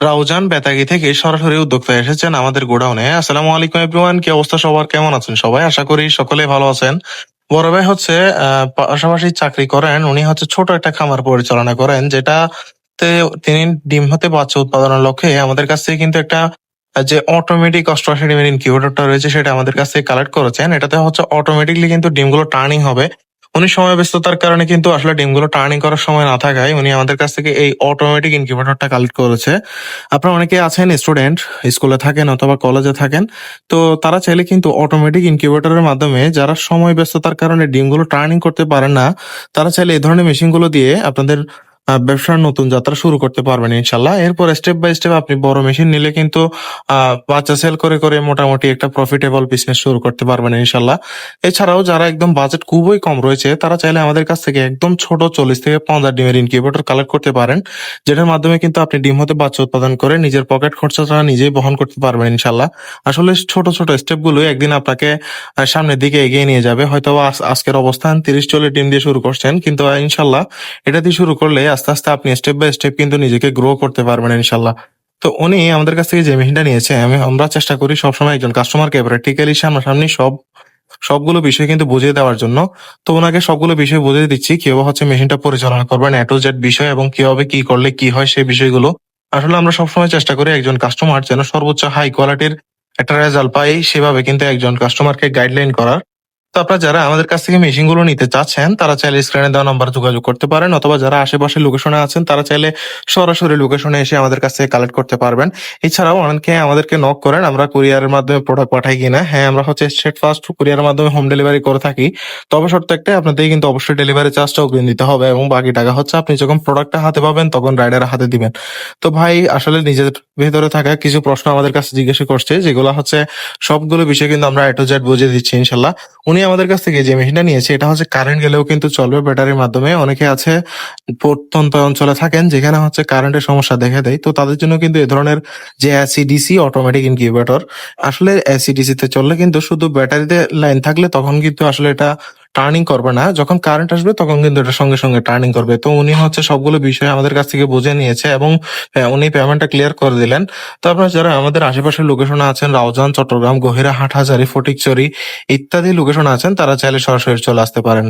রাউজান বেতাগী থেকে সরাসরি উদ্যোক্তা এসেছেন আমাদের গোডাউনে। আসসালামু আলাইকুম এভরিওয়ান, কি অবস্থা সবার, কেমন আছেন সবাই? আশা করি সকলে ভালো আছেন। বড় ভাই হচ্ছে পাশাপাশি চাকরি করেন, উনি হচ্ছে ছোট একটা খামার পরিচালনা করেন, যেটাতে তিনি ডিম হতে বাচ্চা উৎপাদনের লক্ষ্যে আমাদের কাছ থেকে কিন্তু একটা যে অটোমেটিক 88 ডিমের ইনকিউবেটরটা রয়েছে সেটা আমাদের কাছ থেকে কালেক্ট করেছেন। এটাতে হচ্ছে অটোমেটিকলি কিন্তু ডিমগুলো টার্নিং হবে। উনি সময় ব্যস্ততার কারণে কিন্তু আসলে ডিমগুলো টার্নিং করার সময় না থাকায় উনি আমাদের কাছ থেকে এই অটোমেটিক ইনকিউবেটরটা কালেক্ট করেছে। আপনারা অনেকে আছেন স্টুডেন্ট, স্কুলে থাকেন অথবা কলেজে থাকেন, তো তারা চাইলে কিন্তু অটোমেটিক ইনকিউবেটরের মাধ্যমে যারা সময় ব্যস্ততার কারণে ডিমগুলো টার্নিং করতে পারেন না, তারা চাইলে এই ধরনের মেশিনগুলো দিয়ে আপনাদের ব্যবসার নতুন যাত্রা শুরু করতে পারবেন ইনশাল্লাহ। এরপর স্টেপ বাই স্টেপ আপনি বড় মেশিন নিলে কিন্তু বাচ্চা সেল করে করে মোটামুটি একটা প্রফিটেবল বিজনেস শুরু করতে পারবেন ইনশাল্লাহ। এছাড়াও যারা একদম বাজেট খুবই কম রয়েছে, তারা চাইলে আমাদের কাছ থেকে একদম ছোট 40 থেকে 50 ডিমের ইনকিউবেটর কালেক্ট করতে পারেন, যেটার মাধ্যমে কিন্তু আপনি ডিম হতে বাচ্চা উৎপাদন করে নিজের পকেট খরচাটা নিজেই বহন করতে পারবেন ইনশাল্লাহ। আসলে ছোট ছোট স্টেপ গুলো একদিন আপনাকে সামনের দিকে এগিয়ে নিয়ে যাবে। হয়তো আজকের অবস্থান 30-40 ডিম দিয়ে শুরু করছেন, কিন্তু ইনশাল্লাহ এটা দিয়ে শুরু করলে আস্তে আস্তে আপনি স্টেপ বাই স্টেপ কিন্তু নিজেকে গ্রো করতে পারবেন ইনশাল্লাহ। তো উনি আমাদের কাছ থেকে যে মেশিনটা নিয়েছে, আমরা চেষ্টা করি সবসময় একজন কাস্টমারকে প্র্যাকটিক্যালি সামনাসামনি সবগুলো বিষয় কিন্তু বুঝিয়ে দেওয়ার জন্য। তো ওনাকে সবগুলো বিষয় বুঝিয়ে দিচ্ছি, কিভাবে হচ্ছে মেশিনটা পরিচালনা করবেন, এ টু জেড বিষয়, এবং কিভাবে কি করলে কি হয় সেই বিষয়গুলো। আসলে আমরা সবসময় চেষ্টা করি একজন কাস্টমার যেন সর্বোচ্চ হাই কোয়ালিটির একটা রেজাল্ট পাই, সেভাবে কিন্তু একজন কাস্টমারকে গাইডলাইন করার। তো আপনারা যারা আমাদের কাছ থেকে মেশিন গুলো নিতে চাচ্ছেন, তারা চাইলে স্ক্রিনে দেওয়া নাম্বার যোগাযোগ করতে পারেন, অথবা যারা আশেপাশে লোকেশনে আছেন তারা চাইলে সরাসরি লোকেশনে এসে আমাদের কাছ থেকে কালেক্ট করতে পারবেন। এছাড়াও অনেকে আমাদেরকে নক করেন আমরা কুরিয়ারের মাধ্যমে প্রোডাক্ট পাঠাই কিনা। হ্যাঁ, আমরা হচ্ছে স্ট্রেট ফাস্ট কুরিয়ারের মাধ্যমে হোম ডেলিভারি করে থাকি। তবে শর্ত একটাই, আপনাদের কিন্তু অবশ্যই ডেলিভারি চার্জটা অগ্রিম দিতে হবে, এবং বাকি টাকা হচ্ছে আপনি যখন প্রোডাক্টটা হাতে পাবেন তখন রাইডারের হাতে দিবেন। তো ভাই আসলে নিজের ভেতরে থাকা কিছু প্রশ্ন আমাদের কাছে জিজ্ঞাসা করছে, যেগুলো হচ্ছে সবগুলো বিষয় কিন্তু আমরা এ টু জেড বুঝিয়ে দিচ্ছি ইনশাল্লাহ। উনি আমাদের কাছ থেকে যে মেশিনটা নিয়েছে, এটা হচ্ছে কারেন্ট গেলেও কিন্তু চলবে ব্যাটারির মাধ্যমে। অনেকে আছে প্রত্যন্ত অঞ্চলে থাকেন যেখানে হচ্ছে কারেন্টের সমস্যা দেখা দেয়, তো তাদের জন্য কিন্তু এই ধরনের যে এসিডিসি অটোমেটিক ইনকিউবেটর, আসলে এসিডিসি তে চললে কিন্তু শুধু ব্যাটারিতে লাইন থাকলে তখন কিন্তু আসলে এটা টার্নিং করবে না, যখন কারেন্ট আসবে তখন কিন্তু এটা সঙ্গে সঙ্গে টার্নিং করবে। তো উনি হচ্ছে সবগুলো বিষয় আমাদের কাছ থেকে বুঝে নিয়েছে, এবং উনি পেমেন্টটা ক্লিয়ার করে দিলেন। তো আপনারা যারা আমাদের আশেপাশের লোকেশনে আছেন, রাউজান, চট্টগ্রাম, গহিরা, হাটহাজারী, ফটিকছড়ি ইত্যাদি লোকেশনে আছেন, তারা চাইলে সরাসরি চলে আসতে পারেন।